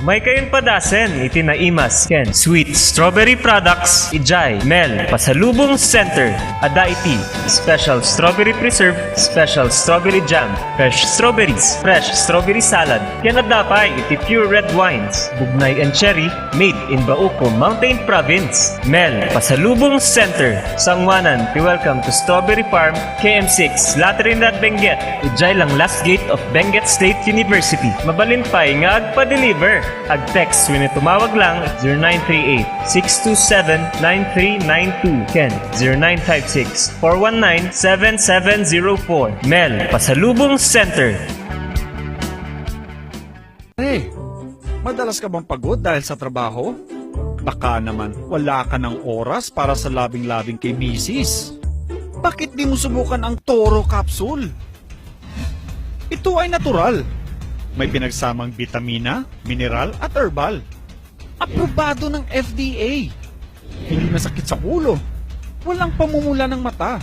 May kayon padasen, iti na imas, ken sweet strawberry products, ijay, Mel, Pasalubong Center, ada iti, special strawberry preserve, special strawberry jam, fresh strawberries, fresh strawberry salad, ken adapay iti pure red wines, bugnay and cherry, made in Bauco Mountain Province. Mel, Pasalubong Center, Sangwanan, welcome to Strawberry Farm, KM6, Latrinidad, Benguet, ijay lang last gate of Benguet State University. Mabalin pa'y nga agpa-deliver. Ag-text when tumawag lang 0938-627-9392. Ken 0956-419-7704. Mel, Pasalubong Center. Hey, madalas ka bang pagod dahil sa trabaho? Baka naman wala ka ng oras para sa labing-labing kay misis. Bakit di mo subukan ang Toro Capsule? Ito ay natural. May pinagsamang bitamina, mineral at herbal. Aprobado ng FDA. Hindi masakit sa ulo. Walang pamumula ng mata.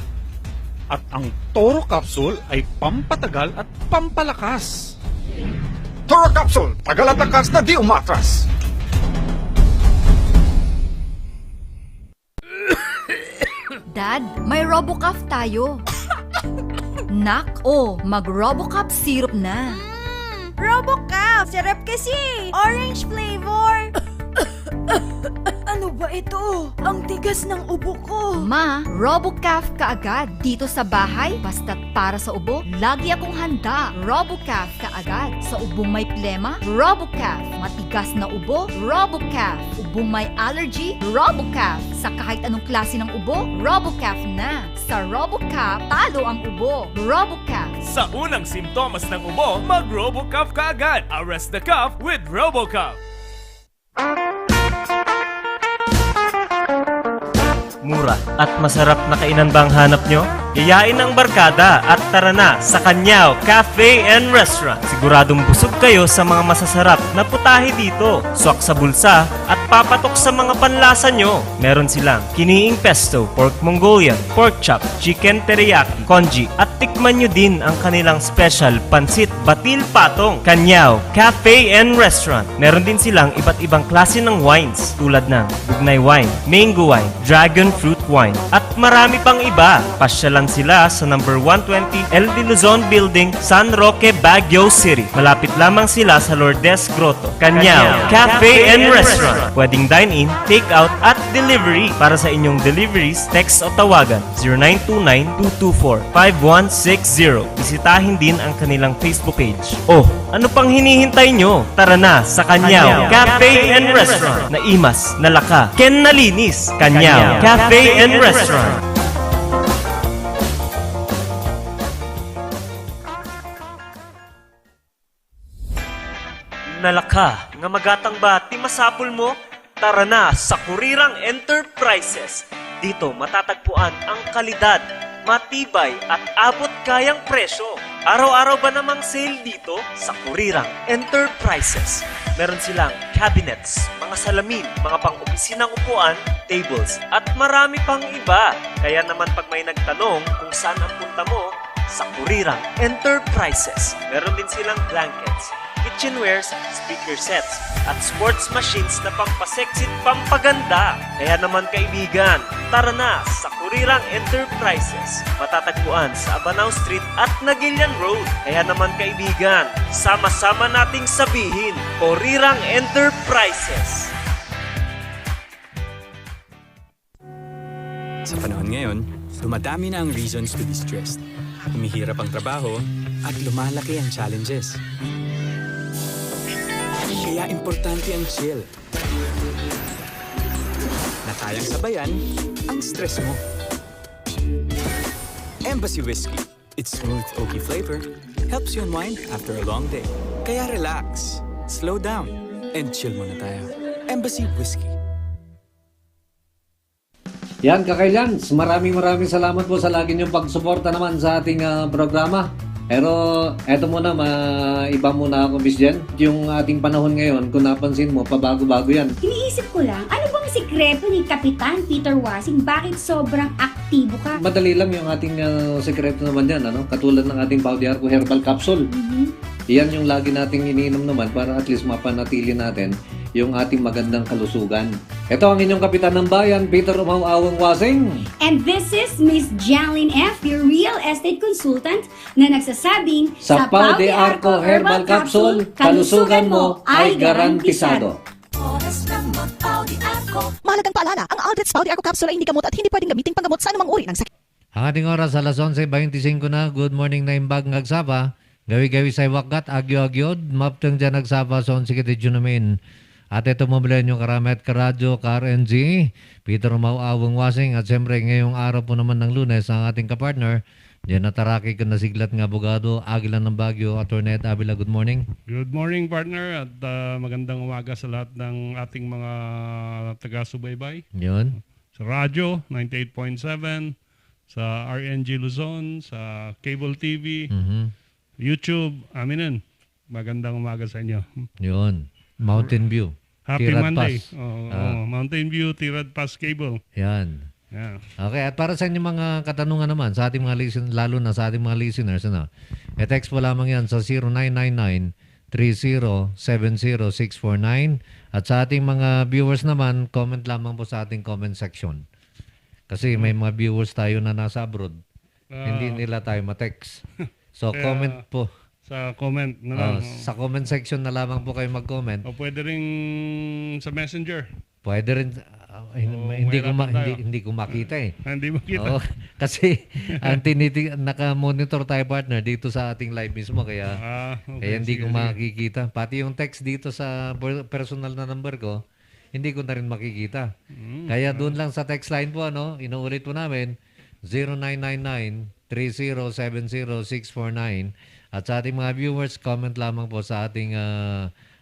At ang Toro Capsule ay pampatagal at pampalakas. Toro Capsule, tagal at lakas na di umatras. Dad, may RoboCuff tayo. Nak, mag-RoboCuff syrup na. RoboCuff! Sarap kasi! Orange flavor! Ano ba ito? Ang tigas ng ubo ko! Ma, RoboCuff kaagad. Dito sa bahay, basta't para sa ubo, lagi akong handa. RoboCuff kaagad. Sa ubong may plema, RoboCuff. Matigas na ubo, RoboCuff. Ubong may allergy, RoboCuff. Sa kahit anong klase ng ubo, RoboCuff na. Sa RoboCuff, talo ang ubo. RoboCuff. Sa unang simptomas ng ubo, mag-RoboCuff ka agad. Arrest the cough with RoboCuff. Mura at masarap na kainan ba ang hanap nyo? Yayain ang barkada at tara na sa Kanyao Cafe and Restaurant. Siguradong busog kayo sa mga masasarap na putahe dito. Swak sa bulsa at papatok sa mga panlasa nyo. Meron silang kiniing pesto, pork Mongolian, pork chop, chicken teriyaki, congee at tikman nyo din ang kanilang special pansit batil patong. Kanyao Cafe and Restaurant. Meron din silang iba't ibang klase ng wines tulad ng bugnay wine, mango wine, dragon fruit wine at marami pang iba. Pasyalan sila sa number 120 El de Luzon Building, San Roque, Baguio City. Malapit lamang sila sa Lourdes Grotto. Kanyao Cafe and Restaurant. Pwedeng dine-in, take-out at delivery. Para sa inyong deliveries, text o tawagan 0929-224-5160. Bisitahin din ang kanilang Facebook page. Oh, ano pang hinihintay nyo? Tara na sa Kanyao Cafe and Restaurant. Naimas, nalaka, ken nalinis. Kanyao Cafe and Restaurant. Nalaka, nga magatang ba ti masapul mo? Tara na sa Kurirang Enterprises. Dito matatagpuan ang kalidad, matibay at abot kayang presyo. Araw-araw ba namang sale dito sa Kurirang Enterprises? Meron silang cabinets, mga salamin, mga pang-opisinang upuan, tables, at marami pang iba. Kaya naman pag may nagtanong kung saan ang punta mo, sa Kurirang Enterprises. Meron din silang blankets, kitchenwares, speaker sets, at sports machines na pampaseksit pampaganda. Kaya naman kaibigan, tara na sa Kurirang Enterprises. Matatagpuan sa Abanao Street at Nagilian Road. Kaya naman kaibigan, sama-sama nating sabihin, Kurirang Enterprises. Sa panahon ngayon, dumadami na ang reasons to be stressed. Humihirap ang trabaho at lumalaki ang challenges. Kaya importante ang chill. Na kayang sabayan ang stress mo. Embassy Whiskey. Its smooth, oaky flavor helps you unwind after a long day. Kaya relax, slow down, and chill muna tayo. Embassy Whiskey. Yan, kakailan. Maraming salamat po sa lagi niyong pagsuporta naman sa ating programa. Pero eto muna, iba muna ako, Miss Jen. Yung ating panahon ngayon, kung napansin mo, pabago-bago yan. Iniisip ko lang, ano bang sikreto ni Kapitan Peter Wasing? Bakit sobrang aktibo ka? Madali lang yung ating sekreto naman yan, ano? Katulad ng ating Baudiarco Herbal Capsule. Iyan yung lagi nating iniinom naman para at least mapanatili natin yung ating magandang kalusugan. Ito ang inyong kapitan ng bayan, Peter Umawawang Wasing. And this is Miss Jalyn F., your real estate consultant na nagsasabing Sa Pau de Arco Herbal Capsule, kalusugan mo ay garantisado. Mahalagang paalala, ang Aldrich Pau de Arco Capsule ay hindi gamot at hindi pwedeng gamitin panggamot sa anumang uri ng sakit. Ang ating oras alas 11:25 na. Good morning na imbag ngagsaba. Gawi-gawi sa wakat, agyo-agyod. Maptang dyan nagsaba sa 11 kitidyo namin. At ito mo yung karamet karadyo, ka-RNG, Peter Umawawang Wasing. At siyempre ngayong araw po naman ng Lunes, ang ating kapartner, dyan nataraki ka na siglat ng abogado, Aguilan ng Baguio, Atty. Avila. Good morning. Good morning, partner, at magandang umaga sa lahat ng ating mga taga-subaybay. Yun. Sa radyo, 98.7, sa RNG Luzon, sa Cable TV, YouTube, aminin. Magandang umaga sa inyo. Yun. Mountain View. Happy Tirad Monday. Pass. Mountain View, Tirad Pass Cable. Yan. Yeah. Okay, at para sa inyong mga katanungan naman sa ating mga listeners, lalo na sa ating mga listeners, e-text po lamang yan sa 0999-3070-649. At sa ating mga viewers naman, comment lamang po sa ating comment section. Kasi may mga viewers tayo na nasa abroad. Hindi nila tayo ma-text. So, comment po. Sa comment na lang. Sa comment section na lamang po kayo mag-comment. O pwede rin sa Messenger. Pwede rin, hindi ko makita eh. Hindi makita. Kasi ang naka-monitor tayo partner dito sa ating live mismo kaya hindi ko makikita. Pati yung text dito sa personal na number ko, hindi ko na rin makikita. Kaya doon lang sa text line po, inuulit po namin, 0999-3070-649. At sa ating mga viewers, comment lamang po sa ating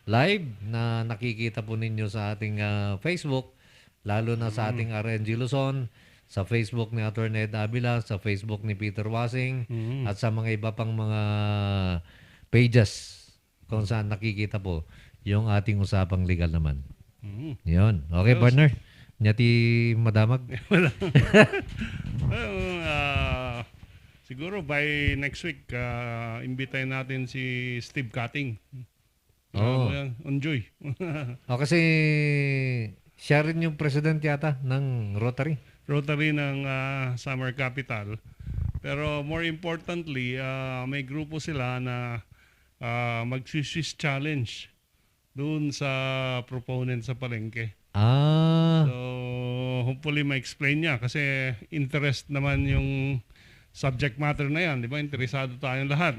live na nakikita po ninyo sa ating Facebook, lalo na sa ating RNG Luzon, sa Facebook ni Atty. Avila, sa Facebook ni Peter Wasing, at sa mga iba pang mga pages kung saan nakikita po yung ating usapang legal naman. Yun. Okay, partner? Nyati madamag? Siguro by next week, imbitahin natin si Steve Cutting. Enjoy. Kasi siya rin yung president yata ng Rotary. Rotary ng Summer Capital. Pero more importantly, may grupo sila na mag-Swiss challenge doon sa proponent sa palengke. So, hopefully ma-explain niya kasi interest naman yung subject matter na yan, di ba? Interesado tayong lahat.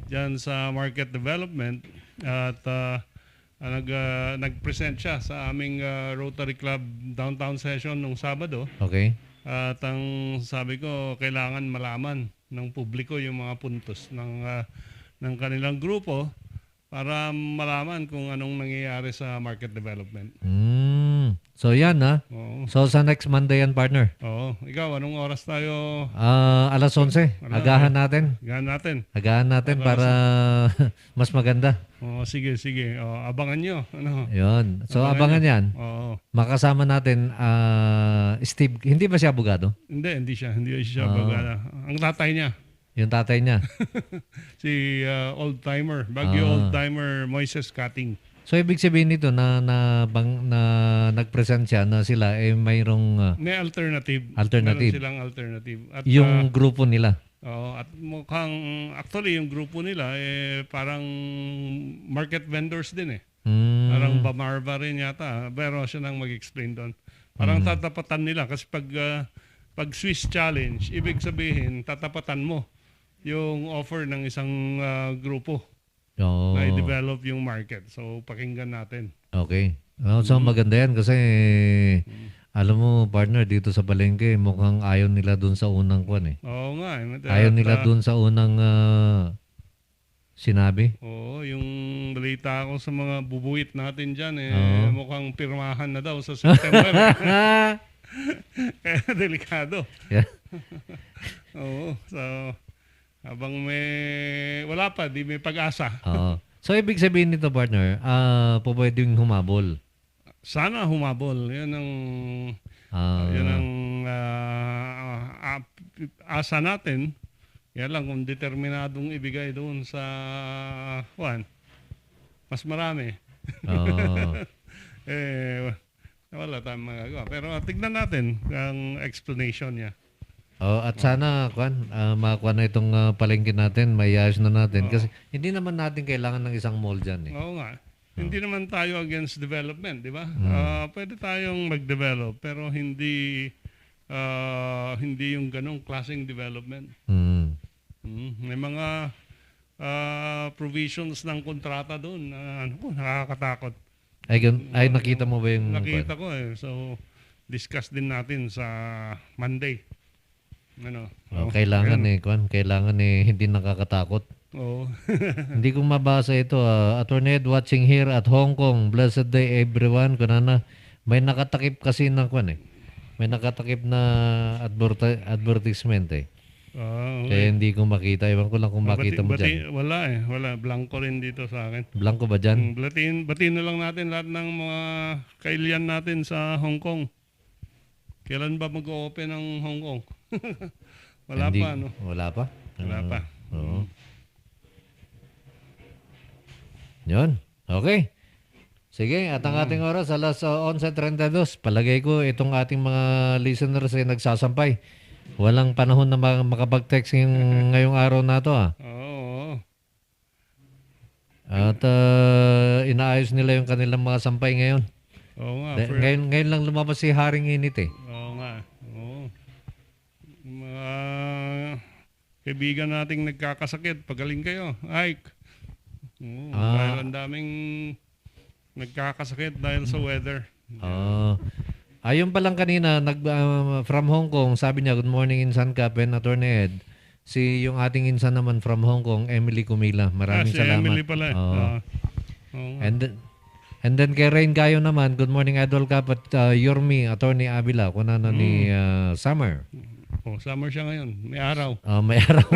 Diyan sa market development at nag-present siya sa aming Rotary Club downtown session nung Sabado. Okay. At ang sabi ko, kailangan malaman ng publiko yung mga puntos ng kanilang grupo para malaman kung anong nangyayari sa market development. So yan So sa next Monday yan, partner. Ikaw, anong oras tayo? Alas 11. Agahan natin. Agahan natin para mas maganda. Sige. Abangan nyo. Yun. So abangan yan. Makasama natin Steve. Hindi ba siya abogado? Hindi siya abogado. Ang tatay niya. Yung tatay niya. Si old-timer. Baguio old-timer Moises Cutting. So ibig sabihin nito na nag-present siya na sila mayroong may alternative. Meron silang alternative. At, yung grupo nila. At mukhang actually yung grupo nila parang market vendors din eh. Parang Bamarva rin yata. Pero siya nang mag-explain doon. Parang tatapatan nila kasi pag Swiss challenge, ibig sabihin tatapatan mo yung offer ng isang grupo. Na i-develop yung market. So, pakinggan natin. Okay. So, maganda yan kasi alam mo, partner, dito sa palengke, mukhang ayaw nila dun sa unang kwan eh. Oo nga. Ayaw nila dun sa unang sinabi. Yung balita ko sa mga bubuit natin dyan mukhang pirmahan na daw sa September. Kaya delikado. Yeah. So, habang wala pa, di may pag-asa. So, ibig sabihin nito, partner, pwedeng humabol. Sana humabol. Yan ang asa natin Kaya lang kung determinadong ibigay doon sa Juan, mas marami. Oo. Eh, wala tayong magagawa. Pero tignan natin ang explanation niya. Oh, at sana makuha na itong palengke natin, mayayos na natin kasi hindi naman natin kailangan ng isang mall diyan eh. Oo nga. Hindi naman tayo against development, di ba? Pwede tayong mag-develop pero hindi yung ganong klaseng development. Mm. May mga provisions ng kontrata doon na nakakatakot. Ay nakita mo ba yung Nakita ko eh. So, discuss din natin sa Monday. kailangan hindi nakakatakot. Oo. Hindi ko mabasa ito. Attorney Ed watching here at Hong Kong. Blessed day everyone. Kunana, may nakatakip kasi na may nakatakip na advertisement eh. Okay. Kaya hindi ko makita. Ewan ko lang kung makita mo dyan. Wala eh. Wala. Blanco rin dito sa akin. Blanco ba dyan? Batiin na lang natin lahat ng mga kailian natin sa Hong Kong. Kailan ba mag-open ang Hong Kong? Wala pa, no? Wala pa? Wala pa. Oo. Yun. Okay. Sige, at ang ating oras, alas 11:32. Palagay ko, itong ating mga listeners ay nagsasampay. Walang panahon na makapag-text ngayong araw na to. Oo. At inaayos nila yung kanilang mga sampay ngayon. Oo nga. Ngayon lang lumabas si Haring Init eh. Oo nga. Oo. Mga kaibigan nating nagkakasakit, pagaling kayo. Ike. Dahil ang daming nagkakasakit dahil sa weather. Ayun pa lang kanina, from Hong Kong, sabi niya, good morning Insan Kapen, Attorney Ed. Si yung ating Insan naman from Hong Kong, Emily Kumila. Maraming si salamat. Emily pala. And then kay Rain Gayo naman, good morning Idol Kap at Yormi, Attorney Abila, kunana ni Summer. Summer siya ngayon. May araw. May araw.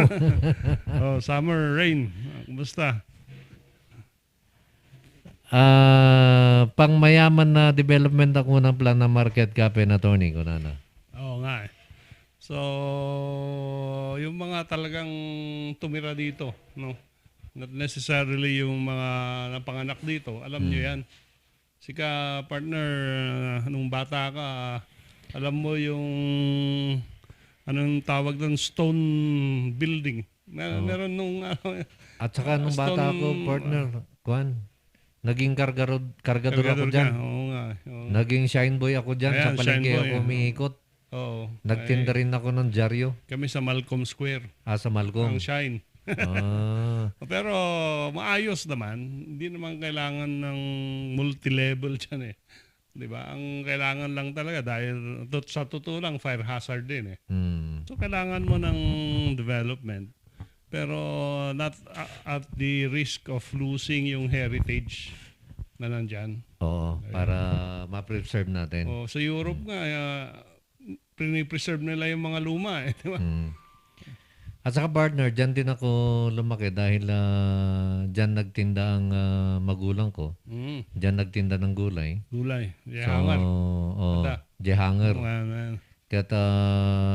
Summer, rain. Kumusta? Pang mayaman na development ako ng plan na market cafe na Tony kunana. Oo nga eh. So, yung mga talagang tumira dito, no? Not necessarily yung mga napanganak dito, alam nyo yan. Sika partner, nung bata ka, alam mo yung anong tawag doon, stone building. Meron nung at saka nung bata ko, partner, naging kargador ako dyan. Oo nga. Naging shine boy ako dyan. Sa palengke ako umiikot. Oo. Nagtinda rin ako ng dyaryo. Kami sa Malcolm Square. Sa Malcolm. Ang shine. Pero maayos naman. Hindi naman kailangan ng multi-level dyan eh. Diba? Ang kailangan lang talaga dahil sa totoo lang fire hazard din eh. So kailangan mo ng development. Pero not at the risk of losing yung heritage na nandyan. Oo, para ma-preserve natin. Sa Europe nga, preserve nila yung mga luma eh. Diba? At saka partner, dyan din ako lumaki dahil dyan nagtinda ang magulang ko. Dyan nagtinda ng gulay. Gulay, jehanger. Jehanger. Kaya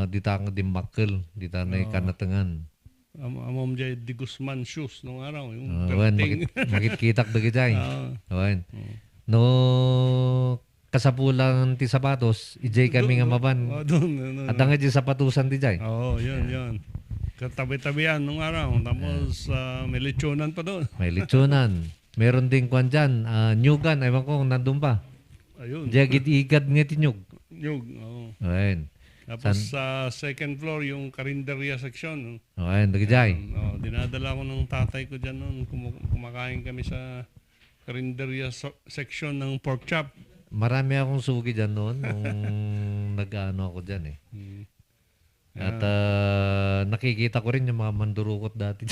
dita ang dimakkel, dita na kanatangan. Amom jay di Guzman shoes nung araw. Yung makitkitak da gitay. No, kasapulang ti sapatos, ijay kami nga maban. At ang ijay sapatusan di jay. Yun. Katabi-tabihan nung araw. Tapos may lechonan pa doon. May lechonan. Meron ding kwan dyan. Nyugan, ewan ko kung nandun pa. Ayun. Jagit-igad nga tinyug. Nyug, oo. Ayun. Tapos sa second floor, yung karinderya section. Ayun, dagijay. Dinadala ko ng tatay ko dyan noon. Kumakain kami sa karinderya section ng pork chop. Marami akong sugi dyan noon nung nag-ano ako dyan eh. At nakikita ko rin yung mga mandurukot dati.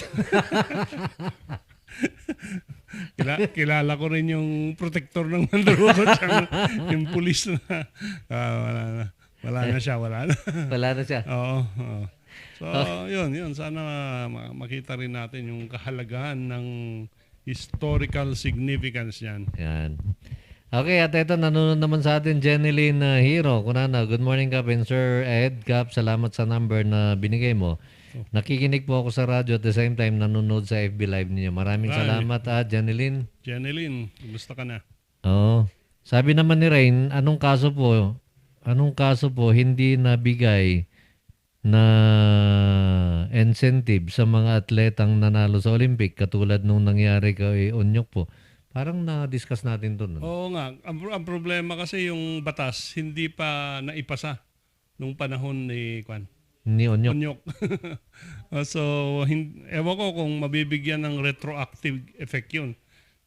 Kilala ko rin yung protector ng mandurukot. Yung pulis na. Wala na siya. Wala na siya. Oo. So, yun. Sana makita rin natin yung kahalagahan ng historical significance yan. Yan. Okay, at ito, nanonood naman sa atin, Jenilyn Hero. Kunana, good morning, Kap, and Sir Ed. Kap, salamat sa number na binigay mo. Nakikinig po ako sa radyo at the same time nanonood sa FB Live niyo. Maraming Ay. salamat, Jenilyn. Jeneline, kumusta ka na? Oo. Sabi naman ni Rain, anong kaso po hindi nabigay na incentive sa mga atletang nanalo sa Olympic katulad nung nangyari kay Onyok po? Parang na-discuss natin to. No? Oo nga, ang problema kasi yung batas hindi pa naipasa nung panahon ni Ni Onyok. Onyok. So, ewan ko kung mabibigyan ng retroactive effect yun.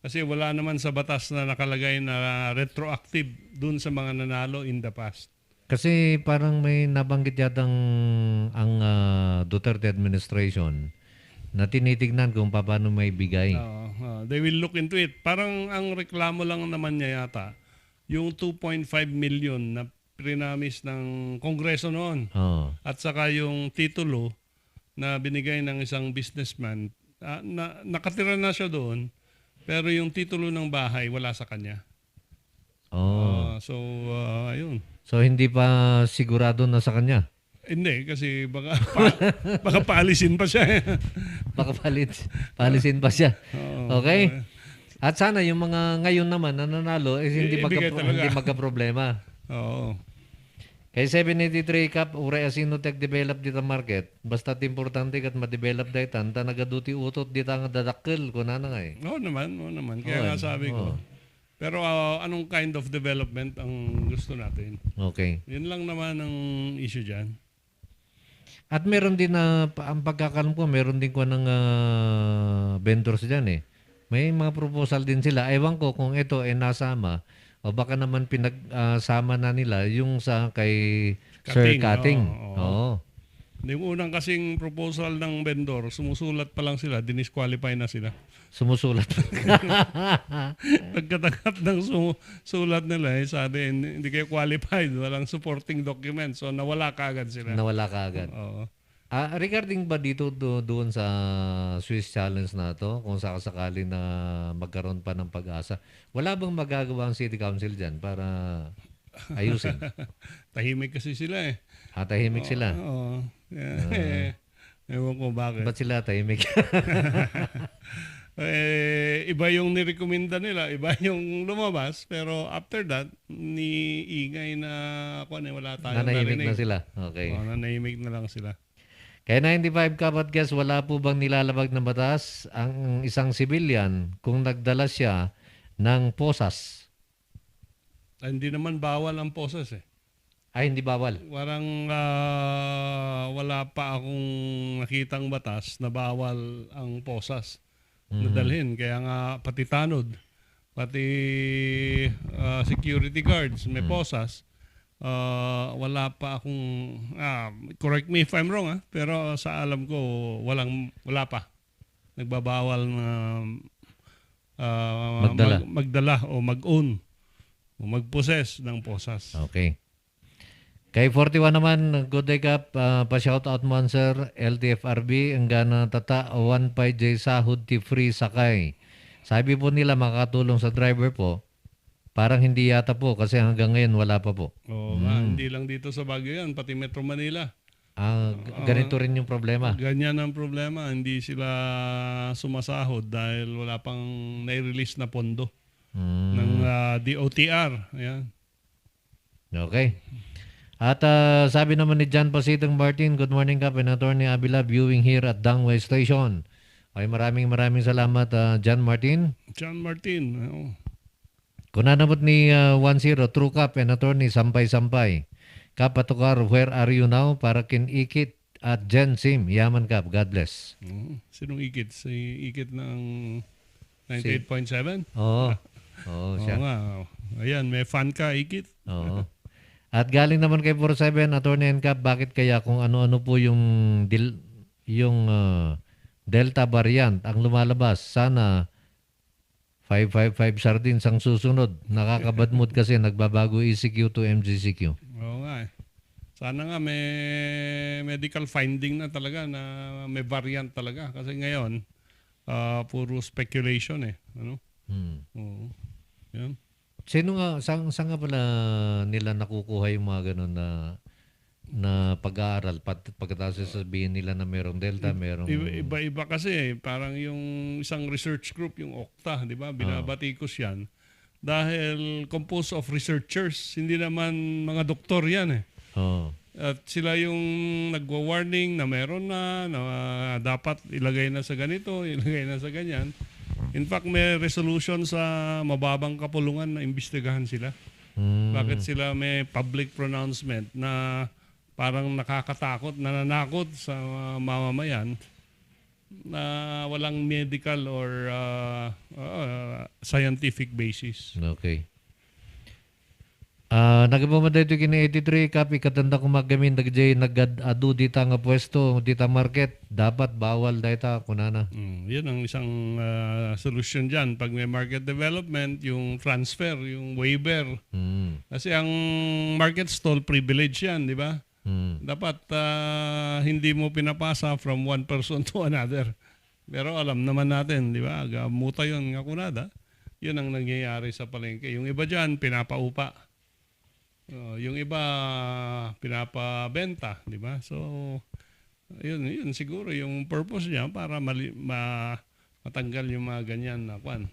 Kasi wala naman sa batas na nakalagay na retroactive dun sa mga nanalo in the past. Kasi parang may nabanggit yatang ang Duterte administration na tinitignan kung paano may bigay. They will look into it. Parang ang reklamo lang naman niya yata, yung 2.5 million na prinamis ng Kongreso noon. Oo. At saka yung titulo na binigay ng isang businessman, nakatira na siya doon, pero yung titulo ng bahay wala sa kanya. So, ayun. So, hindi pa sigurado na sa kanya? Hindi, kasi baka paalisin pa siya. Baka palisin pa siya. Oo. Okay? At sana yung mga ngayon naman na nanalo, hindi magka-problema. Oo. Kay 783 Cup, uray asino tech develop dita market. Basta't importante kat ma-develop daytan, ta nagaduti utot dita nga dadakkel ko na nga eh. Oo naman. Kaya nga sabi ko. Pero anong kind of development ang gusto natin? Okay. Yun lang naman ang issue dyan. At meron din ang pagkakalam ko, meron din ko ng vendors dyan eh. May mga proposal din sila. Ewan ko kung ito ay nasama o baka naman pinagsama na nila yung sa kay Sir Cutting. Oo. Yung unang kasing proposal ng vendor, sumusulat pa lang sila, dinisqualify na sila. Sumusulat. Pagkatanggap ng sulat nila, sabi, hindi kayo qualified, walang supporting document. So, nawala kaagad sila. Nawala kaagad. Oo. Regarding ba dito doon sa Swiss Challenge na to, kung sakasakali na magkaroon pa ng pag-asa, wala bang magagawa ang City Council dyan para ayusin? Tahimik kasi sila eh. Tahimik sila? Oo. Ewan ko bakit. Ba't sila tahimik? Iba yung nirekomenda nila, iba yung lumabas, pero after that, ingay na wala tayong Nanahimik na sila. Okay. Nanahimik na lang sila. Kaya 95 Kapat Guys, wala po bang nilalabag na batas ang isang civilian kung nagdala siya ng posas? Hindi naman bawal ang posas eh. Ay, hindi bawal? Parang wala pa akong nakitang batas na bawal ang posas na dalhin. Kaya nga pati tanod, pati security guards, may posas. Wala pa akong, correct me if I'm wrong, pero sa alam ko, wala pa. Nagbabawal na magdala o mag-own o mag-possess ng posas. Okay. Kay 41 naman, good day Kap, pa-shoutout mo sir, LTFRB, ang gana tata, 1.5J sahod ti free sakay. Sabi po nila makatulong sa driver po, parang hindi yata po kasi hanggang ngayon wala pa po. Hindi lang dito sa Baguio yan, pati Metro Manila. Ganito rin yung problema. Ganyan ang problema, hindi sila sumasahod dahil wala pang nai-release na pondo ng DOTR. Ayan. Okay. At sabi naman ni John Pasitong Martin, good morning Kap, and Attorney Abila, viewing here at Dangway Station. Ay maraming salamat John Martin. John Martin. Kung nanabot ni 1-0, True Kap and Attorney Sampay. Kap Patukar, where are you now? Para kin Ikit at Jen Sim. Yaman Kap, God bless. Sinong Ikit? Si Ikit ng 98.7? Oo. Siya. Oo nga. Ayan, may fan ka, Ikit. Oo. At galing naman kay 47, Attorney Kap, bakit kaya kung ano-ano po yung Delta variant ang lumalabas? Sana 555 sardines ang susunod. Nakakabadmood kasi nagbabago ECQ to MGCQ. Oo nga eh. Sana nga may medical finding na talaga na may variant talaga. Kasi ngayon, puro speculation eh. Ano? Oo. Yan. Saan nga pala nila nakukuha yung mga ganun na pag-aaral pagkatapos sasabihin nila na merong Delta, merong... Iba-iba kasi, parang yung isang research group, yung Okta, di ba? Binabatikos yan. Dahil composed of researchers, hindi naman mga doktor yan eh. Oh. At sila yung nagwa-warning na meron na dapat ilagay na sa ganito, ilagay na sa ganyan. In fact, may resolution sa mababang kapulungan na imbestigahan sila. Bakit sila may public pronouncement na parang nakakatakot, nananakot sa mamamayan na walang medical or scientific basis. Okay. Nagpamaday ito kini 83 kapi katanda ko magamin dagjay nagadu dita nga pwesto dita market dapat bawal data kunana. Yun ang isang solution diyan pag may market development, yung transfer, yung waiver. Kasi ang market stall privilege yan, di ba? Dapat hindi mo pinapasa from one person to another. Pero alam naman natin, di ba? Muta yun nga kunada. Yun ang nangyayari sa palengke. Yung iba dyan, pinapaupa. Yung iba, pinapabenta, di ba? So, yun siguro yung purpose niya para matanggal yung mga ganyan na kwan.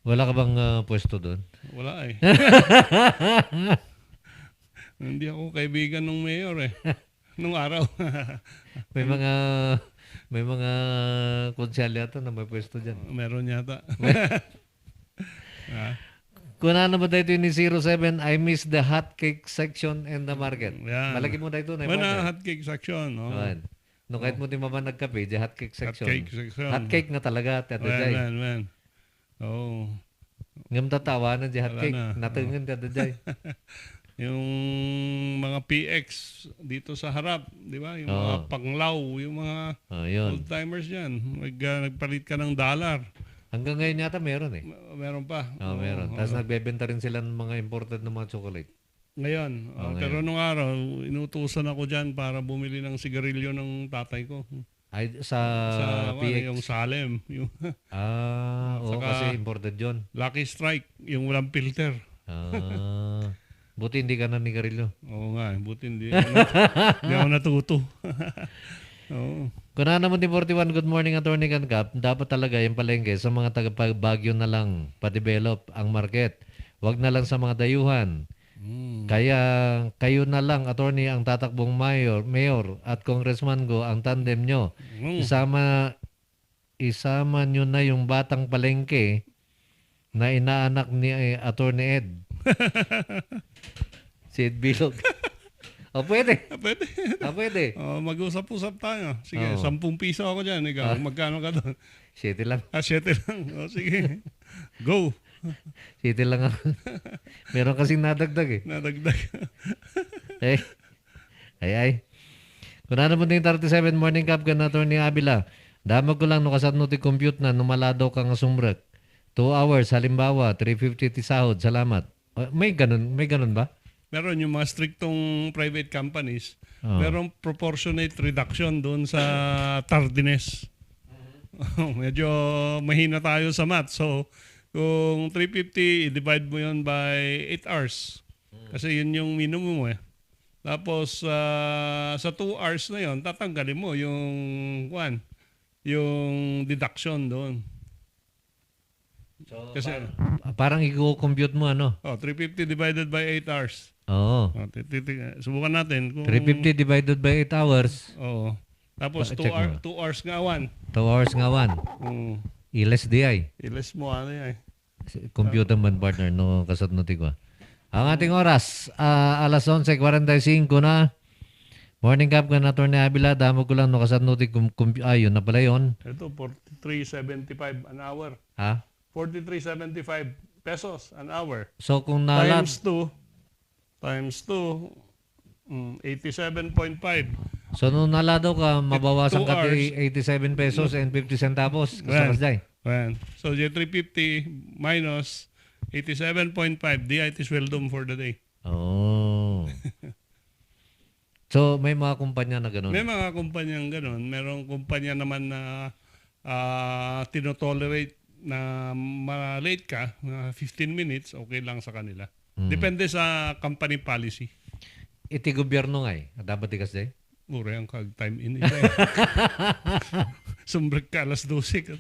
Wala ka bang pwesto doon? Wala eh. Hindi ako kaibigan ng mayor eh. Nung araw. may mga konsyal yata na may pwesto dyan. Meron yata. Kung ano ba dito ni 07, I miss the hot cake section in the market. Yan. Malagi mo dito na Wala hot cake section. No? No, kahit mo di mama nagkape, di hot cake section. Hot cake section. Hot cake na talaga. Man. Oh. Ngam tatawanan di hot Wala cake. na. Natungan ka dajay. Yung mga PX dito sa harap, di ba? Yung mga panglaw, yung mga old-timers yan. Nagpalit ka ng dollar. Hanggang ngayon yata meron eh. Meron pa. Meron. Tapos nagbebenta rin sila ng mga imported na mga chocolate. Ngayon. Pero nung araw, inutusan ako dyan para bumili ng sigarilyo ng tatay ko. Ay, sa PX? Yung Salem. Kasi imported yun. Lucky Strike, yung walang filter. Buti hindi ka nanigarilyo. Oo nga, buti hindi ako natuto. Oo. Kung naman ni 41, good morning Attorney Kankap, dapat talaga yung palengke sa mga taga-Bagyo na lang pa-develop ang market. Wag na lang sa mga dayuhan. Kaya kayo na lang, attorney, ang tatakbong mayor at congressman go ang tandem nyo. Isama nyo na yung batang palengke na inaanak ni Attorney Ed. Si Ed Bilog. Pwede. Pwede. Mag-usap-usap tayo. Sige, 10 piso ako dyan. Ikaw, magkano ka doon? 7 lang. 7 lang. Sige. Go. 7 lang ako. Meron kasing nadagdag eh. Nadagdag. Ay. Kung ano mo yung 37 morning cup ka na Attorney Abila, damag ko lang kasat no ti compute na numaladaw ka nga sumrek. 2 hours, halimbawa, 350 ti sahod, salamat. May ganun ba? Meron yung mga strictong private companies, merong proportionate reduction doon sa tardiness. Medyo mahina tayo sa math. So, kung 350, i-divide mo yun by 8 hours. Kasi yun yung minimum eh. Tapos, sa 2 hours na yun, tatanggalin mo yung deduction doon. So, kasi, parang i-compute mo 350 divided by 8 hours. Oo. Subukan natin. Kung, 350 divided by 8 hours. Oo. Tapos 2 hours nga 1. 2 hours nga 1. Iles di ay. Iles mo ano yan. Computer man partner no kasat no tigwa. Ang ating oras, alas 11:45 na. Morning cup ka na Attorney Abila, damo ko lang no kasat no tig ayun na pala yun. Ito 43.75 an hour. 43.75 pesos an hour. So kung times 2 87.5. So nung nalado ka, mabawasan ka 87 pesos and 50 centavos. So the 350 minus 87.5, di it is weldom for the day. Oh. So may mga kumpanya na gano'n? May mga kumpanyang gano'n. Merong kumpanya naman na tinotolerate na ma-late ka, 15 minutes, okay lang sa kanila. Mm. Depende sa company policy. Iti gobyerno nga eh. Dapat tikas day. Ure ang kag-time in ito. Sumbrek ka alas 12.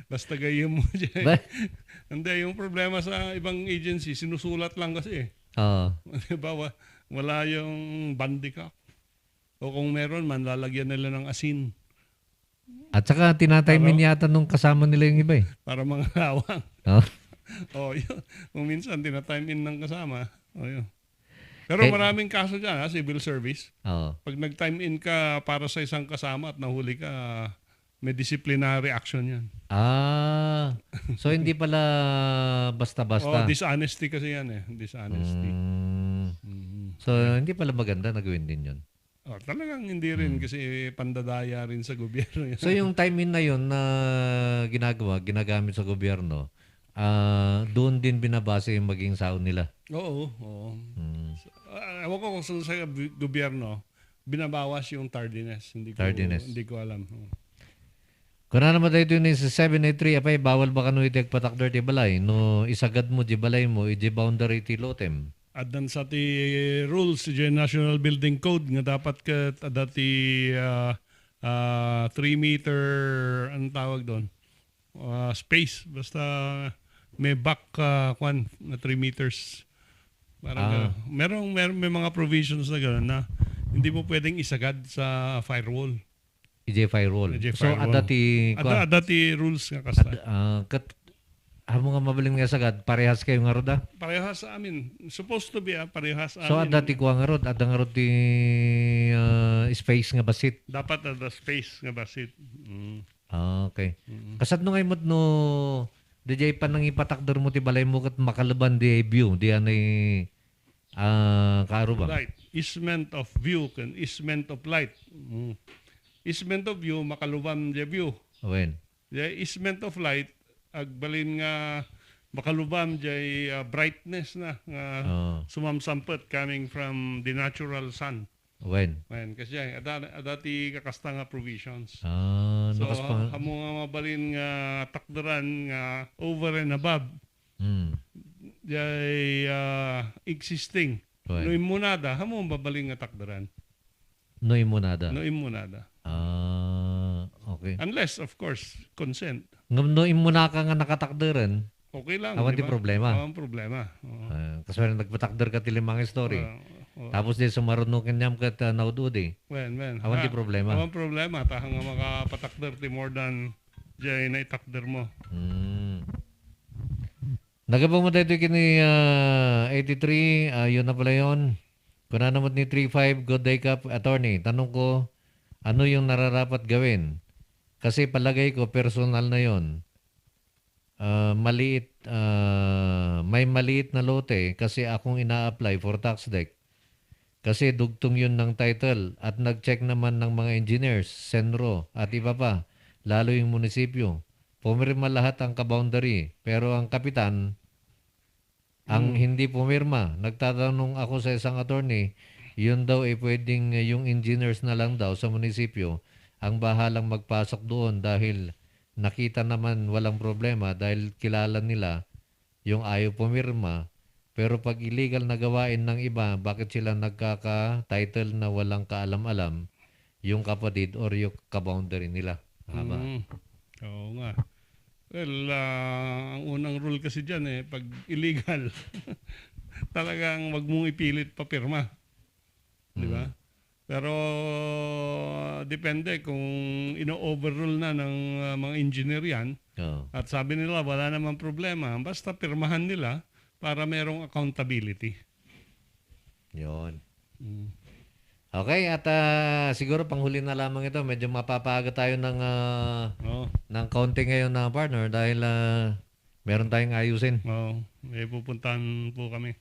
Basta gayem mo dyan. Ba- Hindi, yung problema sa ibang agency, sinusulat lang kasi. Oo. Diba, wala yung bandicap. O kung meron man, lalagyan nila ng asin At saka tinatimin yata nung kasama nila yung iba eh. para mga hawang. Oh. Yun. Kung minsan, tinatime in ng kasama. Yun. Pero Eh- maraming kaso dyan, civil service. Oo. Pag nag-time in ka para sa isang kasama at nahuli ka, may disciplinary action yan. So hindi pala basta-basta. Dishonesty kasi yan eh. Dishonesty. So hindi pala maganda na gawin din yun. Talagang hindi rin kasi pandadaya rin sa gobyerno yan. So yung time in na yun na ginagamit sa gobyerno, doon din binabase yung maging sahod nila. Oo. Ewan ko kung sa gobyerno, binabawas yung tardiness. Tardiness. Hindi ko alam. Kung na naman tayo yun sa 783, apay bawal ba kanu iti agpatakder ti balay? No isagad mo di balay mo, iti boundary ti lotem. At dan sa ti rules ti National Building Code nga dapat ka dati 3 meter ang tawag doon. Space basta may back na 3 meters. Parang may mga provisions na gano'n na hindi mo pwedeng isagad sa firewall. EJ firewall. EJ So firewall. adati rules nga kasta. Amo nga mabalin nga sagad, parehas kayo nga roda. Parehas sa amin. Supposed to be parehas So amin. adati kuha nga rod, nga rod ti space nga basit. Dapat ada space nga basit. Okay. Kasad no ngay mo no DJ pa nang ipatakder mo ti balay mo kat makalaban di view di anay kaarubang. Light. Easement of view kan easement of light. Easement of view makalubam di view. Wen. The easement of light agbalin nga makalubam di brightness na nga sumamsampet coming from the natural sun. Wen. Kasi adati kakasta nga provisions. So nakas pa. hamo nga mabalin nga takderan nga over and above. Jay existing. Wen. No imunada, hamo mabalin nga takderan. No imunada. No imunada. Okay. Unless of course consent. Ngam no imuna ka nga nakatakderan. Okay lang. Awan ti diba? problema. Awan problema. Kasi nagpatakder ka ti limang story. Tapos di sumarod no kanyam kat naududi. Wen. Awan ti problema. Awan problema. Tahang nga makapatakder ti more than jay na itakder mo. Nagabang mo tayo kini 83, yun na pala yun. Kung na naman ni 35, good day ka, attorney. Tanong ko, ano yung nararapat gawin? Kasi palagay ko, personal na yun. May maliit na lote kasi akong ina-apply for tax deck. Kasi dugtong yun ng title at nag-check naman ng mga engineers, Senro at iba pa, lalo yung munisipyo. Pumirma lahat ang ka-boundary, pero ang kapitan, ang hindi pumirma. Nagtatanong ako sa isang attorney, yun daw pwedeng yung engineers na lang daw sa munisipyo ang bahalang magpasok doon dahil nakita naman walang problema dahil kilala nila yung ayaw pumirma. Pero pag illegal na gawain ng iba, bakit sila nagkaka-title na walang kaalam-alam yung kapatid or yung ka-boundary nila? Tama. Oo nga. Well, ang unang rule kasi dyan pag illegal, talagang wag mong ipilit papirma. Di ba? Pero depende kung ino-overrule na ng mga engineer yan. At sabi nila wala namang problema. Basta pirmahan nila para merong accountability. Yun. Okay, at siguro panghuli na lamang ito. Medyo mapapaga tayo ng kaunti ngayon na partner dahil meron tayong ayusin. May pupuntahan po kami.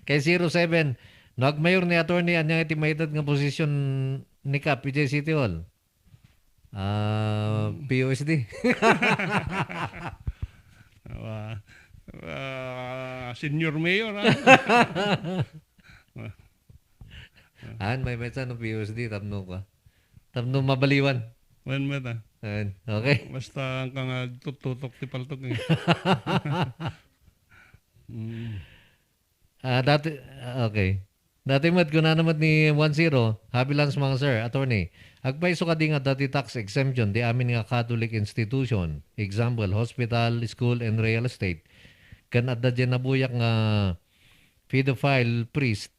Kay 07, nagmayor ni attorney anyang estimated nga posisyon ni Kap, PJ City Hall. POSD. Senior mayor, May mesa ng POSD, tapno ka. Tapno mabaliwan. When met ah. Okay. Basta kang tutok ti paltok eh. Okay. Dati mat ko na naman ni 1-0, happy lunch mga sir, attorney. Agpaiso ka di nga dati tax exemption di amin nga Catholic institution. Example, hospital, school, and real estate. Kan adda dyan nabuyak nga pedophile priest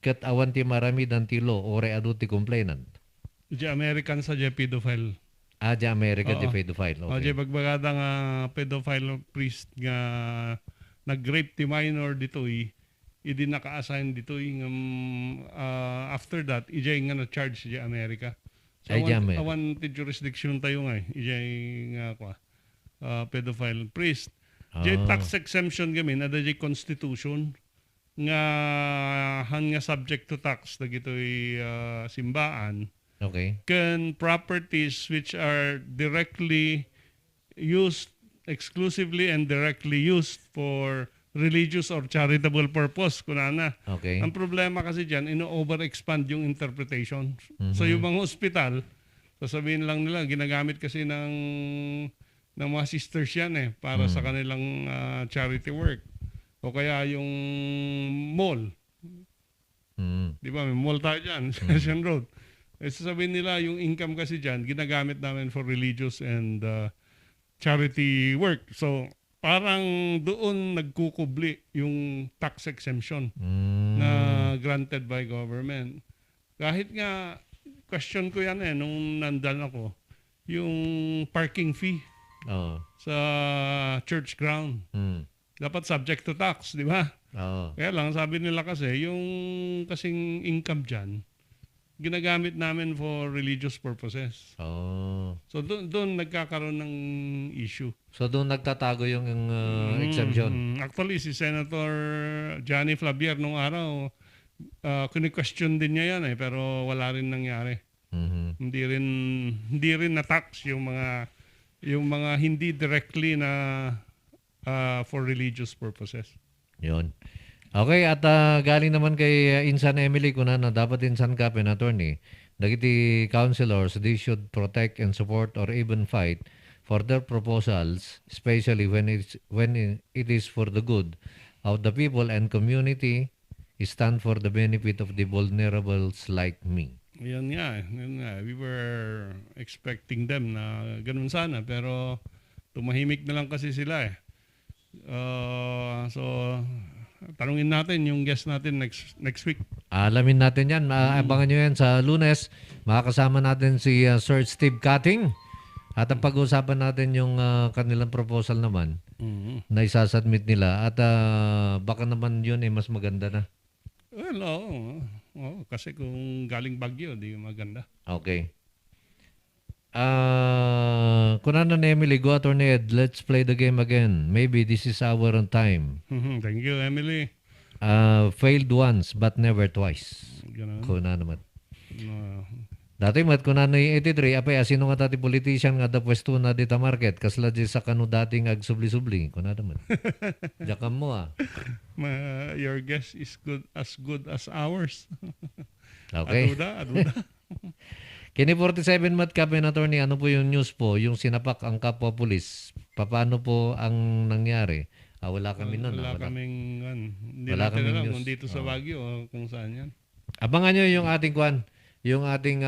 kat awan ti marami dan tilo ore adu ti complainant. Di American sa di pedophile. Di America ti Oo. pedophile. O di Okay. bagbagada nga pedophile priest nga nag-rape ti minor ditoy, idi naka-assign ditoy nga after that, ijay nga na-charge di America. So Ay, di America. awan ti jurisdiction tayo nga ijay nga pedophile priest. Di tax exemption gamin, ada di constitution nga han nga subject to tax dagitoy simbaan. Okay. Can properties which are directly used, exclusively and directly used for religious or charitable purpose, kunana. Okay. Ang problema kasi dyan, ino-overexpand yung interpretation. So yung mga hospital, sasabihin lang nila, ginagamit kasi ng mga sisters yan para sa kanilang charity work. O kaya yung mall. Di ba? May mall tayo dyan, Session Road. Sasabihin nila, yung income kasi dyan, ginagamit namin for religious and charity work. So, parang doon nagkukubli yung tax exemption na granted by government. Kahit nga, question ko yan nung nandan ako, yung parking fee sa church ground. Dapat subject to tax, di ba? Kaya lang, sabi nila kasi, yung kasing income dyan, ginagamit namin for religious purposes. So doon nagkakaroon ng issue. So doon nagtatago yung exemption. Actually, si Senator Johnny Flavier nung araw, kini-question din niya yan pero wala rin nangyari. Hindi rin na-tax yung mga hindi directly na for religious purposes. Yun. Okay, at galing naman kay Insan Emily kuna na dapat Insan Kapen attorney. Dagiti councilors, they should protect and support or even fight for their proposals, especially when it is for the good of the people and community, stand for the benefit of the vulnerables like me. Yan nga. We were expecting them na ganun sana pero tumahimik na lang kasi sila So tanungin natin yung guest natin next week. Alamin natin yan. Abangan nyo yan sa Lunes. Makakasama natin si Sir Steve Cutting. At ang pag-uusapan natin yung kanilang proposal naman na isasubmit nila. At baka naman yun mas maganda na. Well, oo. Kasi kung galing Baguio, di maganda. Okay. Kunana ni Emily, go attorney Ed, let's play the game again. Maybe this is our time. Thank you, Emily. Failed once but never twice. Ganun. Kunana naman. Dati mat kunana yung 83, apay asino nga tati politician nga da pwesto na dita market kasla di sa kanu dating ag subli-subli. Kunana naman. Jakam mo Your guess is good as ours. Okay. Aduda. Kini 47 mat Kapen attorney, ano po yung news po? Yung sinapak ang kapwa pulis. Paano po ang nangyari? Wala kami nun. Wala kaming hindi Wala natin kaming alam news. kung dito sa Baguio o kung saan yan. Abangan nyo yung ating yung ating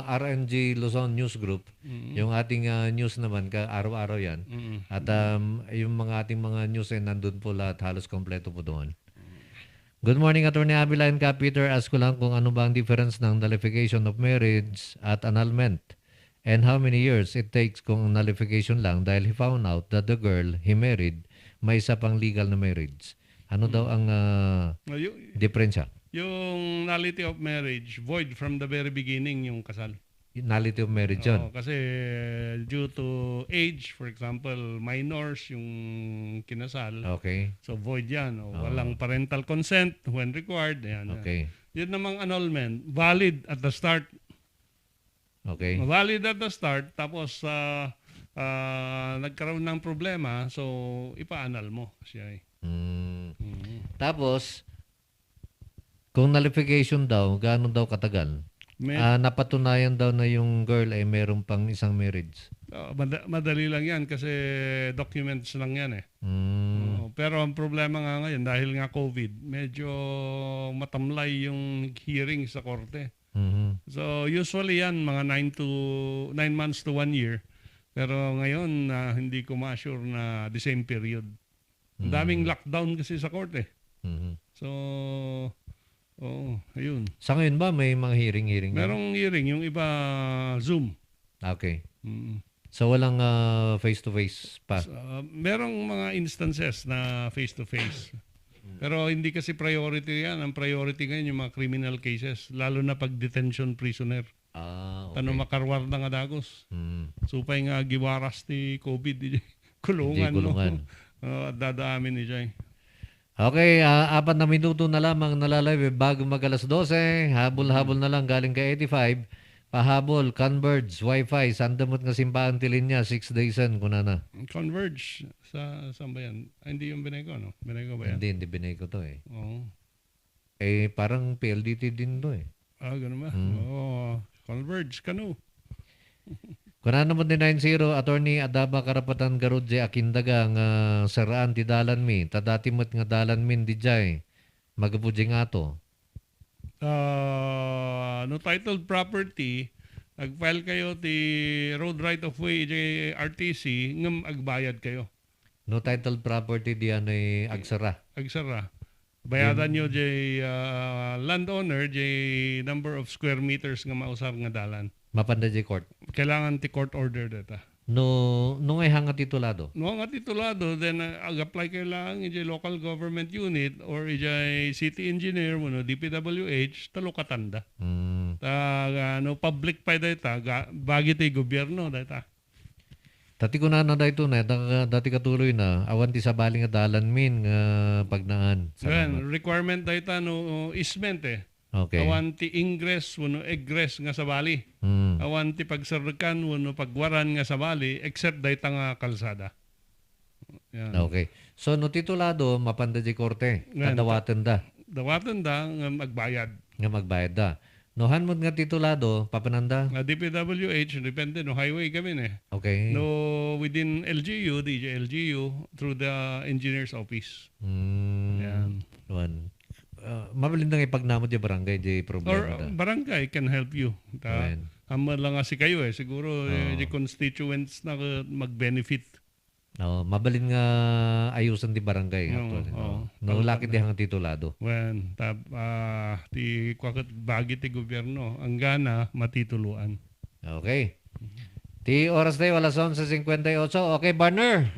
RNG Luzon News Group. Yung ating news naman, araw-araw yan. At yung mga ating mga news ay nandun po lahat, halos kompleto po doon. Good morning, Attorney Avila and Cap Peter. Ask ko lang kung ano ba ang difference ng nullification of marriage at annulment and how many years it takes kung nullification lang dahil he found out that the girl he married may isa pang legal na marriage. Ano daw ang diferensya? Yung nullity of marriage, void from the very beginning yung kasal. Nullity of marriage yun. Kasi due to age, for example, minors yung kinasal. Okay. So void yan. Walang parental consent when required. Yan. Okay. Yun namang annulment, valid at the start. Okay. Valid at the start, tapos nagkaroon ng problema, so ipa-annul mo siya. Tapos, kung nullification daw, gaano daw katagal? Napatunayan daw na yung girl ay meron pang isang marriage. Madali lang yan kasi documents lang yan eh. Pero ang problema nga ngayon, dahil nga COVID, medyo matamlay yung hearing sa korte. So usually yan, mga 9 months to 1 year. Pero ngayon, hindi ko ma-assure na the same period. Ang daming lockdown kasi sa korte. So, ayun. Sa ngayon ba may mga hearing? Merong hearing, yung iba Zoom. Okay. So walang face-to-face pa? Merong mga instances na face-to-face. Pero hindi kasi priority yan. Ang priority ngayon yung mga criminal cases, lalo na pag detention prisoner. Okay. Tano makarwar na nga dagos. Supay nga giwaras ni COVID. Kulungan. Dadaamin ni Jay. Okay, 4 na minuto na lamang nalalive bago mag-alas 12. Habol-habol na lang galing kay 85. Pahabol, Converge, Wi-Fi, sandamot nga simbahan tilin niya, 6 days yan, kunana. Converge, saan ba yan? Hindi yung binay ko, no? Binay ko ba yan? Hindi binay ko to eh. Oo. Parang PLDT din to eh. Ganun ba? Converge, kanu. Kunana mo din 90, Attorney Adaba Karapatan Garudje Akindaga nga saraan ti dalan mi, tadatimot nga dalan min di jay, magapudje nga to. No titled property, nag-file kayo ti road right of way RTC, ngam agbayad kayo. No titled property diyan ay agsara. Agsara. Bayadan nyo jay landowner jay number of square meters nga mausar nga dalan. Mapanda jay court. Kailangan ti court order data. No ngay hanga titulado. No hanga titulado, then ag-apply kayo lang ijay local government unit or ijay city engineer mo no DPWH talo katanda. Public pa data bagi ti gobyerno data. Tati ko na dito na, dati katuloy na, awan ti sabali nga dalan min nga pagnaan. Requirement data no easement eh. Okay. Awan ti ingress wano egress nga sabali. Awan ti pagsarkan wano pagwaran nga sabali except data nga kalsada. Yan. Okay. So no titulado mapanda di korte. Kadawatan da. Dawatan da nga magbayad. Nga magbayad da. Nohan mo nga titulado, papananda? DPWH, depende, no highway kami eh. Okay. No, within LGU, DJ LGU, through the engineer's office. Yan. Mabalindang ipagnamot yung barangay, di problema Or barangay can help you. Ama lang kasi kayo eh. Siguro the constituents na mag-benefit. Mabalin nga ayusan di barangay. No, laki di hang titulado. Ti kwakot bagi ti gobyerno, ang gana matituluan. Okay. Ti oras tayo, alas 11:58. Okay, Barner.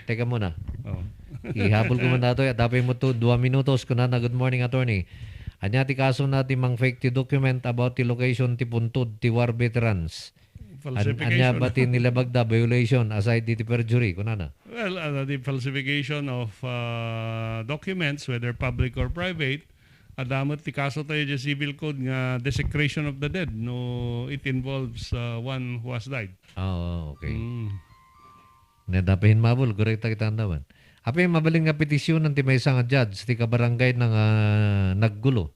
Teka muna. Ihabol ko muna ito. Tapos mo to 2 minutos. Kunana, good morning, attorney. Anya ti kaso natin mang fake ti document about ti location ti puntod ti war veterans. Anya ba ti nilabagda violation aside ti perjury? Kunana? Well, the falsification of documents, whether public or private, adamot ti kaso tayo di civil code nga desecration of the dead. No, it involves one who has died. Okay. Nadapahin mabul, correct kita andaman. Apa yung mabaling nga petisyon ng may isang judge ti kabarangay ng naggulo?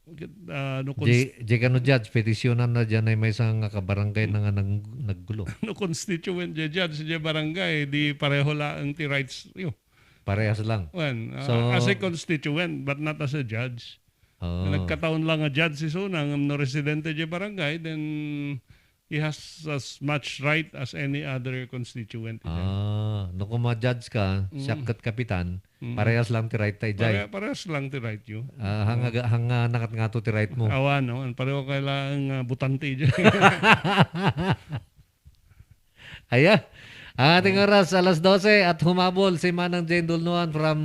Di ka no judge, petisyonan na dyan ay may isang kabarangay na naggulo. No constituent di judge di barangay, di pareho lang ti rights yun. Parehas lang. As a constituent, but not as a judge. Nagkataon lang a judge si Sunang, no residente di barangay, then he has as much right as any other constituent. No kung ma-judge ka, siyakat kapitan, parehas lang ti right tayo dyan. Parehas lang ti right yun. Hanga nakat nga to ti right mo. Awan, no? Pareho kailangan butante dyan. Ating oras, alas 12 at humabol si Manang Jane Dulnuan from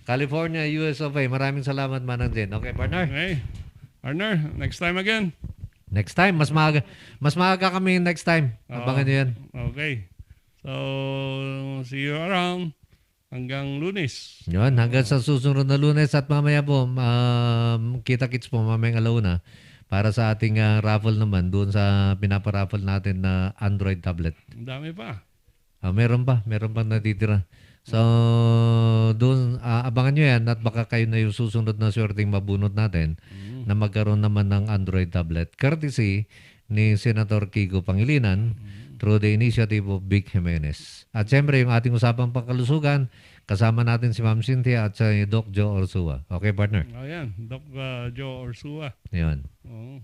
California, US of A. Maraming salamat, Manang Jane. Okay, partner? Okay. Partner, next time again. Next time, mas maaga kami next time. Abangan nyo yan. Okay. So, see you around hanggang Lunes. Yun, hanggang sa susunod na Lunes at mamaya po, kita-kits po mamayang alauna para sa ating raffle naman doon sa pinaparaffle natin na Android tablet. Ang dami pa. Meron pa natitira. So, doon, abangan nyo yan at baka kayo na yung susunod na swerteng mabunot natin. na magkaroon naman ng Android tablet courtesy ni Senator Kiko Pangilinan through the initiative of Vic Jimenez. At siyempre, yung ating usapang pangkalusugan, kasama natin si Ma'am Cynthia at si Doc Joe Orsua. Okay, partner? Ayan, Doc Joe Orsua. Yun. Oo.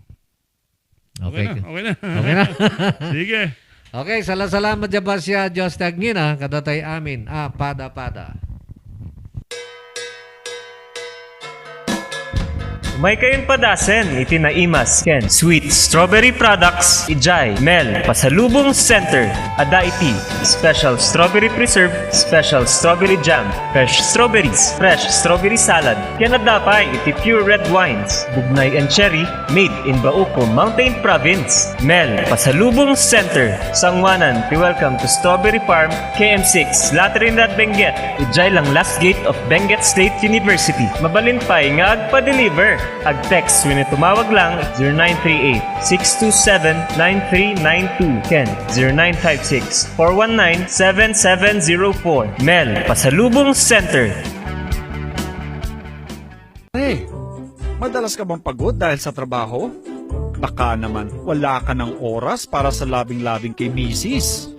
Okay. Okay na. Okay na. Sige. Okay, salamat Jabasya Diyos Tagnina, kadatay amin, pada. May kayong padasen, itinaimas, Ken. Sweet Strawberry Products, Ijay, Mel, Pasalubong Center, Adaiti, Special Strawberry Preserve, Special Strawberry Jam, Fresh Strawberries, Fresh Strawberry Salad, Kenadapay, iti Pure Red Wines, Bugnay and Cherry, made in Bauco, Mountain Province, Mel, Pasalubong Center, Sangwanan, welcome to Strawberry Farm, KM6, Latrinidad, Benguet, Ijay lang last gate of Benguet State University. Mabalin pa'y nga agpa-deliver. Ag-text when tumawag lang 0938-627-9392. Ken 0956-419-7704. Mel, Pasalubong Center. Hey, madalas ka bang pagod dahil sa trabaho? Baka naman wala ka ng oras para sa labing-labing kay misis.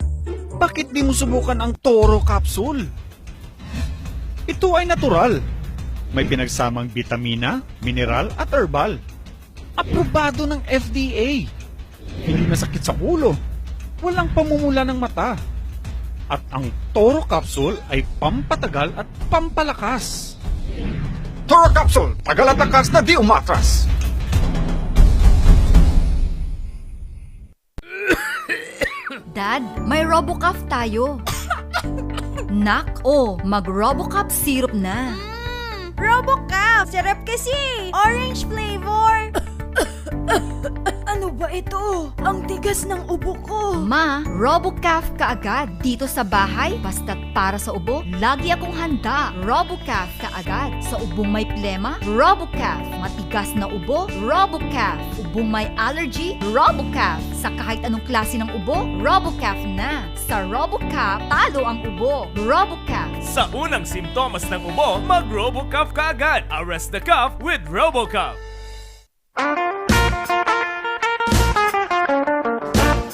Bakit di mo subukan ang Toro Capsule? Ito ay natural. May pinagsamang bitamina, mineral at herbal. Aprobado ng FDA. Hindi masakit sa ulo. Walang pamumula ng mata. At ang Toro Capsule ay pampatagal at pampalakas. Toro Capsule, tagal at lakas na di umatras. Dad, may RoboCaf tayo. Nak, mag-RoboCaf syrup na. RoboCaf! Sarap kasi! Orange flavor! Ano ba ito? Ang tigas ng ubo ko. Ma, RoboCaf kaagad. Dito sa bahay, basta't para sa ubo, lagi akong handa. RoboCaf kaagad. Sa ubong may plema, RoboCaf. Matigas na ubo, RoboCaf. Ubong may allergy, RoboCaf. Sa kahit anong klase ng ubo, RoboCaf na. Sa RoboCaf, talo ang ubo. RoboCaf. Sa unang simptomas ng ubo, mag-RoboCaf ka agad. Arrest the cough with RoboCaf.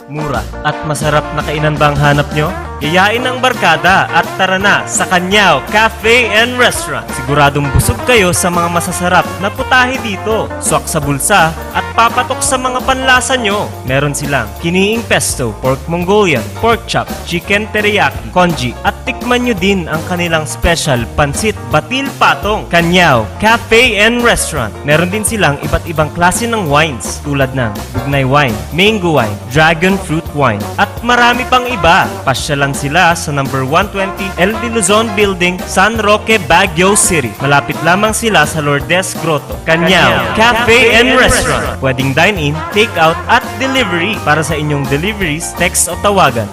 Mura at masarap na kainan ba ang hanap nyo? Yayain ang barkada at tara na sa Kanyao Cafe and Restaurant. Siguradong busog kayo sa mga masasarap na putahe dito. Swak sa bulsa at papatok sa mga panlasa nyo. Meron silang kiniing pesto, pork Mongolian, pork chop, chicken teriyaki, congee at tikman nyo din ang kanilang special pansit batil patong. Kanyao Cafe and Restaurant. Meron din silang iba't ibang klase ng wines tulad ng bugnay wine, mango wine, dragon fruit wine at marami pang iba. Pasya lang sila sa number 120 El de Luzon Building, San Roque, Baguio City. Malapit lamang sila sa Lourdes Grotto. Kanyao Cafe and Restaurant. Pwedeng dine-in, take-out at delivery. Para sa inyong deliveries, text o tawagan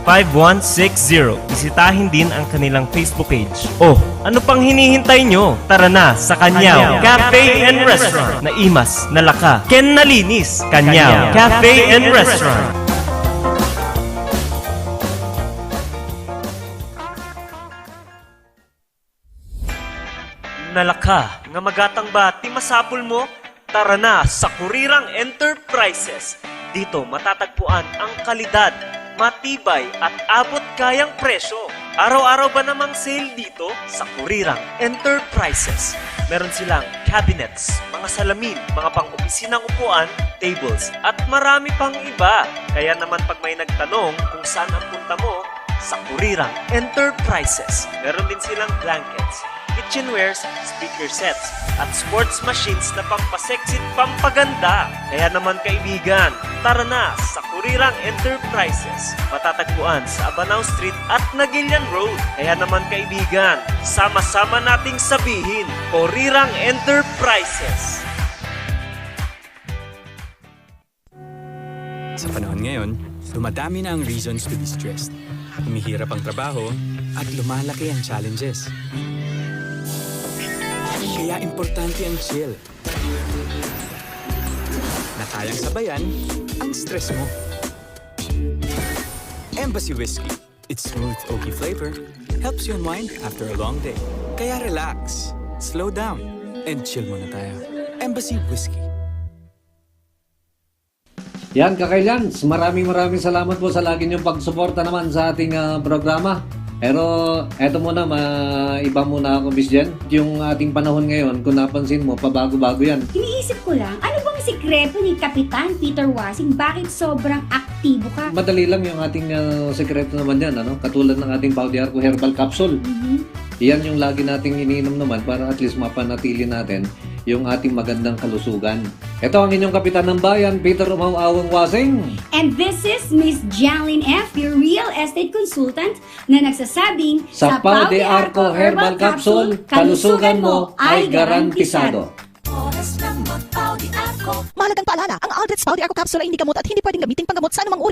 0929-224-5160. Bisitahin din ang kanilang Facebook page. Oh, ano pang hinihintay nyo? Tara na sa Kanyao Cafe and Restaurant. Naimas, nalaka, ken nalinis. Kanyao Cafe and Restaurant. Nalaka, nga magatang ba ti masapul mo? Tara na sa Kurirang Enterprises. Dito matatagpuan ang kalidad, matibay at abot kayang presyo. Araw-araw ba namang sale dito sa Kurirang Enterprises? Meron silang cabinets, mga salamin, mga pang-opisinang upuan, tables, at marami pang iba. Kaya naman pag may nagtanong kung saan ang punta mo, sa Kurirang Enterprises. Meron din silang blankets, kitchenwares, speaker sets, at sports machines na pampaseksit pampaganda. Kaya naman kaibigan, tara na sa Kurirang Enterprises. Matatagpuan sa Abanao Street at Nagilian Road. Kaya naman kaibigan, sama-sama nating sabihin, Kurirang Enterprises. Sa panahon ngayon, dumadami na ang reasons to be stressed. Humihirap ang trabaho at lumalaki ang challenges. Kaya importante ang chill. Na kayang sabayan ang stress mo. Embassy Whiskey. Its smooth, oaky flavor helps you unwind after a long day. Kaya relax, slow down, and chill muna tayo. Embassy Whiskey. Yan, Kakailans, maraming salamat po sa lagi niyong pagsuporta naman sa ating programa. Pero eto muna, iba muna ako, Miss Jen. Yung ating panahon ngayon, kung napansin mo, pabago-bago yan. Iniisip ko lang, ano bang sikreto ni Kapitan Peter Wasing? Bakit sobrang aktibo ka? Madali lang yung ating sekreto naman yan, ano? Katulad ng ating Pau de Arco Herbal Capsule. Yan yung lagi nating iniinom naman para at least mapanatili natin yung ating magandang kalusugan. Ito ang inyong kapitan ng bayan, Peter Umawawang Wasing. And this is Miss Janlyn F., your real estate consultant, na nagsasabing, Sa Pau de Arco Herbal Capsule, kalusugan mo ay garantisado. Mahalagang paalala, ang Aldrich Pau de Arco Capsule ay hindi gamot at hindi pwedeng gamitin panggamot sa anumang uri